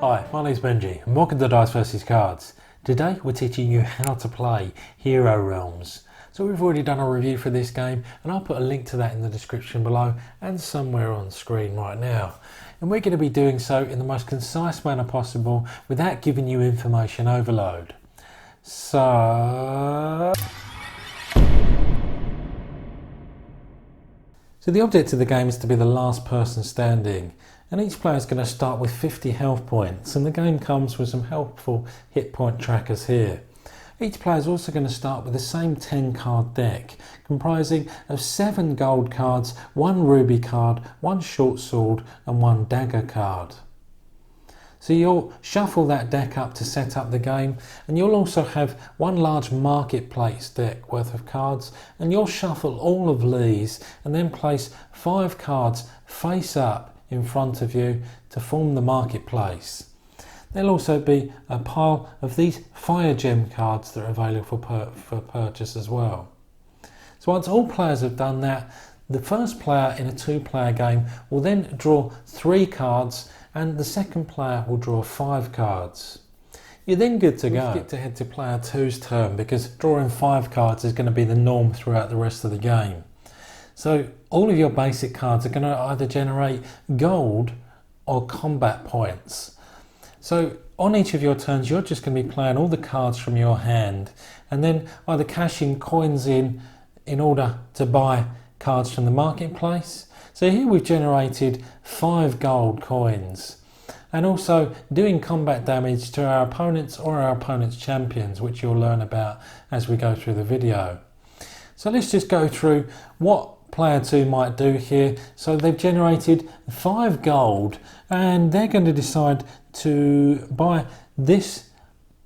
Hi, my name's Benji and welcome to Dice vs Cards. Today we're teaching you how to play Hero Realms. So we've already done a review for this game and I'll put a link to that in the description below and somewhere on screen right now. And we're going to be doing so in the most concise manner possible without giving you information overload. So the object of the game is to be the last person standing, and each player is going to start with 50 health points, and the game comes with some helpful hit point trackers here. Each player is also going to start with the same 10 card deck, comprising of 7 gold cards, 1 ruby card, 1 short sword and 1 dagger card. So you'll shuffle that deck up to set up the game, and you'll also have 1 large marketplace deck worth of cards, and you'll shuffle all of these and then place 5 cards face up in front of you to form the marketplace. There'll also be a pile of these fire gem cards that are available for purchase as well. So once all players have done that, the first player in a 2-player game will then draw 3 cards and the second player will draw 5 cards. You're then good to go. Skip ahead to player 2's turn because drawing 5 cards is going to be the norm throughout the rest of the game. So all of your basic cards are going to either generate gold or combat points. So on each of your turns you're just going to be playing all the cards from your hand and then either cashing coins in order to buy cards from the marketplace. So here we've generated 5 gold coins and also doing combat damage to our opponents or our opponent's champions, which you'll learn about as we go through the video. So let's just go through what player 2 might do here. So they've generated 5 gold and they're going to decide to buy this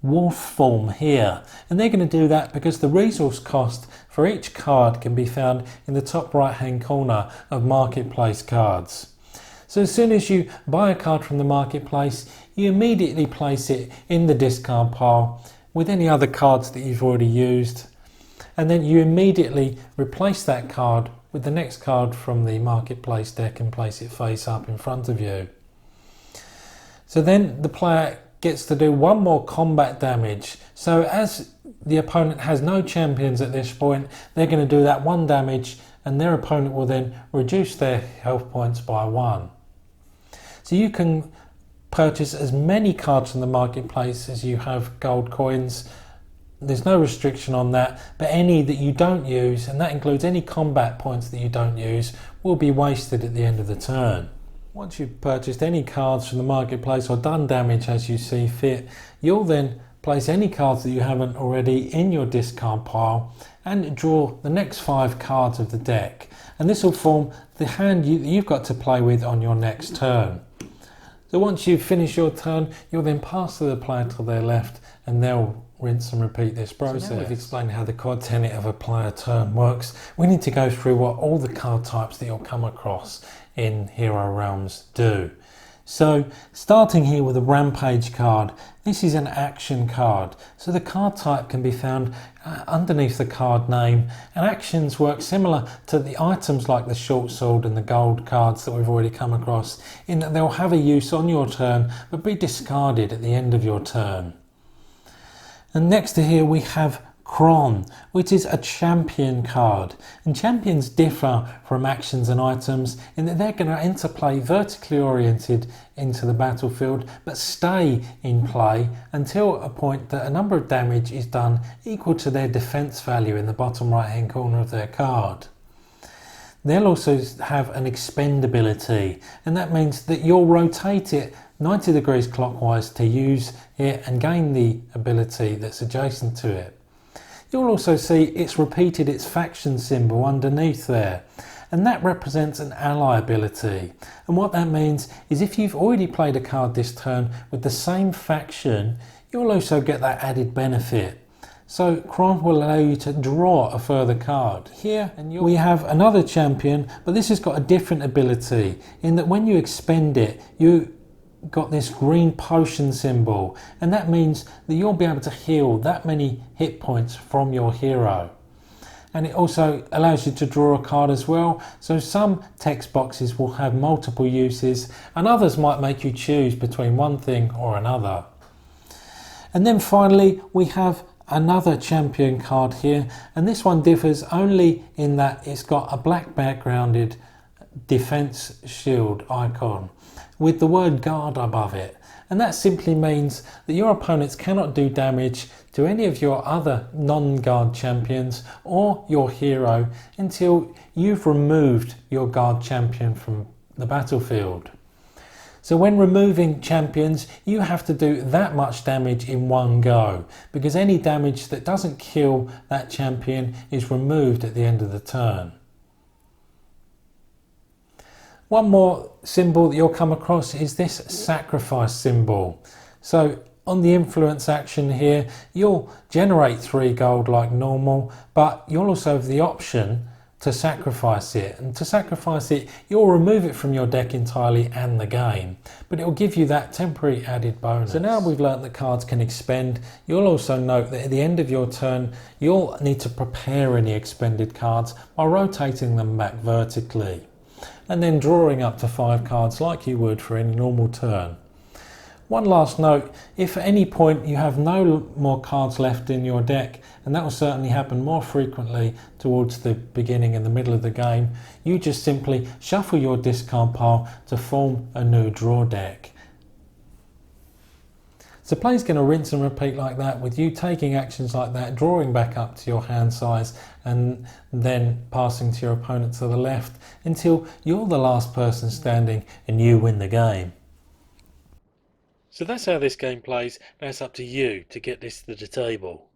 wolf form here, and they're going to do that because the resource cost for each card can be found in the top right hand corner of marketplace cards. So as soon as you buy a card from the marketplace, you immediately place it in the discard pile with any other cards that you've already used, and then you immediately replace that card with the next card from the marketplace deck and place it face up in front of you. So then the player gets to do 1 more combat damage. So as the opponent has no champions at this point, they're going to do that 1 damage and their opponent will then reduce their health points by 1. So you can purchase as many cards from the marketplace as you have gold coins. There's no restriction on that, but any that you don't use, and that includes any combat points that you don't use, will be wasted at the end of the turn. Once you've purchased any cards from the marketplace or done damage as you see fit, you'll then place any cards that you haven't already in your discard pile and draw the next 5 cards of the deck. And this will form the hand you've got to play with on your next turn. So once you've finished your turn, you'll then pass to the player to their left and they'll rinse and repeat this process. So now we've explained how the card tenet of a player turn works, we need to go through what all the card types that you'll come across in Hero Realms do. So starting here with a Rampage card, this is an action card. So the card type can be found underneath the card name, and actions work similar to the items like the short sword and the gold cards that we've already come across, in that they'll have a use on your turn but be discarded at the end of your turn. And next to here we have Kron, which is a champion card, and champions differ from actions and items in that they're going to interplay vertically oriented into the battlefield but stay in play until a point that a number of damage is done equal to their defense value in the bottom right hand corner of their card. They'll also have an expend ability, and that means that you'll rotate it 90 degrees clockwise to use it and gain the ability that's adjacent to it. You'll also see it's repeated its faction symbol underneath there, and that represents an ally ability. And what that means is if you've already played a card this turn with the same faction, you'll also get that added benefit. So Kron will allow you to draw a further card. Here we have another champion, but this has got a different ability in that when you expend it, you got this green potion symbol, and that means that you'll be able to heal that many hit points from your hero. and it also allows you to draw a card as well. So some text boxes will have multiple uses and others might make you choose between one thing or another. And then finally we have another champion card here, and this one differs only in that it's got a black backgrounded defense shield icon with the word guard above it, and that simply means that your opponents cannot do damage to any of your other non-guard champions or your hero until you've removed your guard champion from the battlefield. So when removing champions, you have to do that much damage in one go, because any damage that doesn't kill that champion is removed at the end of the turn. One more symbol that you'll come across is this sacrifice symbol. So on the influence action here, you'll generate 3 gold like normal, but you'll also have the option to sacrifice it. And to sacrifice it, you'll remove it from your deck entirely and the game, but it will give you that temporary added bonus. So now we've learnt that cards can expend, you'll also note that at the end of your turn, you'll need to prepare any expended cards by rotating them back vertically, and then drawing up to 5 cards like you would for any normal turn. One last note, if at any point you have no more cards left in your deck, and that will certainly happen more frequently towards the beginning and the middle of the game, you just simply shuffle your discard pile to form a new draw deck. So play's going to rinse and repeat like that, with you taking actions like that, drawing back up to your hand size and then passing to your opponent to the left until you're the last person standing and you win the game. So that's how this game plays. Now it's up to you to get this to the table.